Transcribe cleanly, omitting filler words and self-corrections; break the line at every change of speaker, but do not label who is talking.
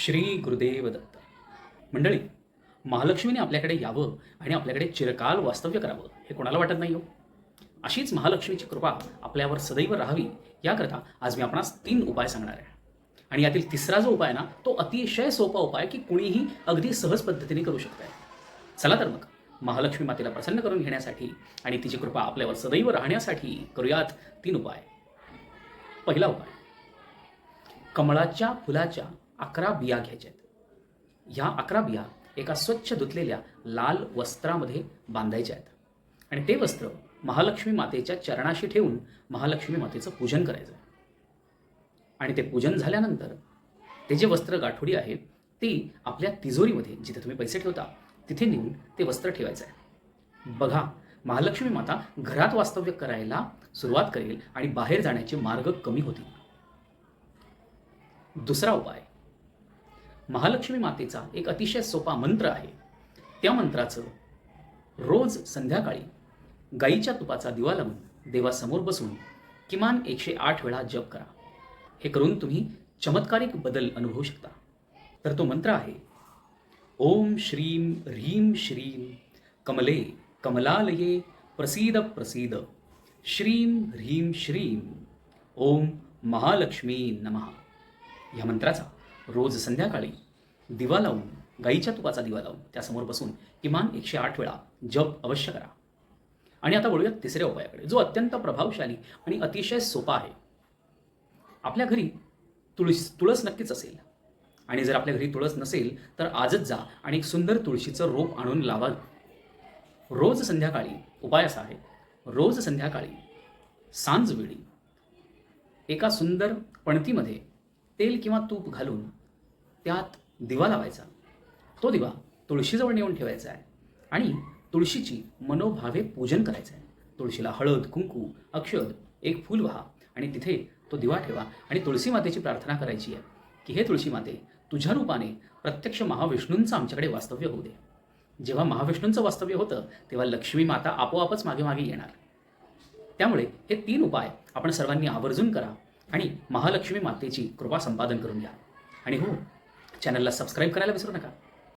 श्री गुरुदेव दत्त. मंडळी, महालक्ष्मीने आपल्याकडे यावं आणि आपल्याकडे चिरकाल वास्तव्य करावं हे कोणाला वाटत नाही हो. अशीच महालक्ष्मीची कृपा आपल्यावर सदैव राहावी याकरता आज मी आपणास 3 उपाय सांगणार आहे. आणि यातील तिसरा जो उपाय ना, तो अतिशय सोपा उपाय की कुणीही अगदी सहज पद्धतीने करू शकत आहे. चला तर मग महालक्ष्मी मातेला प्रसन्न करून घेण्यासाठी आणि तिची कृपा आपल्यावर सदैव राहण्यासाठी करूयात 3 उपाय. पहिला उपाय, कमळाच्या फुलाच्या 11 बिया घ्यायच्या आहेत. ह्या 11 बिया एका स्वच्छ धुतलेल्या लाल वस्त्रामध्ये बांधायच्या आहेत आणि ते वस्त्र महालक्ष्मी मातेच्या चरणाशी ठेवून महालक्ष्मी मातेचं पूजन करायचं आहे. आणि ते पूजन झाल्यानंतर ते जे वस्त्र गाठोडी आहे ती आपल्या तिजोरीमध्ये, जिथे तुम्ही पैसे ठेवता तिथे नेऊन ते वस्त्र ठेवायचं आहे. बघा, महालक्ष्मी माता घरात वास्तव्य करायला सुरुवात करेल आणि बाहेर जाण्याचे मार्ग कमी होतील. दुसरा उपाय, महालक्ष्मी मातेचा एक अतिशय सोपा मंत्र आहे. त्या मंत्राचं रोज संध्याकाळी गाईच्या तुपाचा दिवा लावून देवासमोर बसून किमान 108 वेळा जप करा. हे करून तुम्ही चमत्कारिक बदल अनुभवू शकता. तर तो मंत्र आहे, ओम श्रीम ह्रीम श्रीम कमले कमलालये प्रसीद प्रसीद श्रीम ह्रीम श्रीम ओम महालक्ष्मी नमः. या मंत्राचा रोज संध्याकाळी दिवा लावून, गाईच्या तुपाचा दिवा लावून त्यासमोर बसून किमान 108 वेळा जप अवश्य करा. आणि आता वळूयात तिसऱ्या उपायाकडे, जो अत्यंत प्रभावशाली आणि अतिशय सोपा आहे. आपल्या घरी तुळस नक्कीच असेल, आणि जर आपल्या घरी तुळस नसेल तर आजच जा आणि एक सुंदर तुळशीचं रोप आणून लावा. रोज संध्याकाळी उपाय असा आहे, रोज संध्याकाळी सांजवेळी एका सुंदर पणतीमध्ये तेल किंवा तूप घालून त्यात दिवा लावायचा. तो दिवा तुळशीजवळ नेऊन ठेवायचा आहे आणि तुळशीची मनोभावे पूजन करायचं आहे. तुळशीला हळद, कुंकू, अक्षत, एक फूल वाहा आणि तिथे तो दिवा ठेवा आणि तुळशी मातेची प्रार्थना करायची आहे की हे तुळशी माते, तुझ्या रूपाने प्रत्यक्ष महाविष्णूंचं आमच्याकडे वास्तव्य होऊ दे. जेव्हा महाविष्णूंचं वास्तव्य होतं तेव्हा लक्ष्मी माता आपोआपच मागे मागे येणार. त्यामुळे हे 3 उपाय आपण सर्वांनी आवर्जून करा आणि महालक्ष्मी मातेची कृपा संपादन करून घ्या. आणि हो, चॅनलला सबस्क्राईब करायला विसरू नका.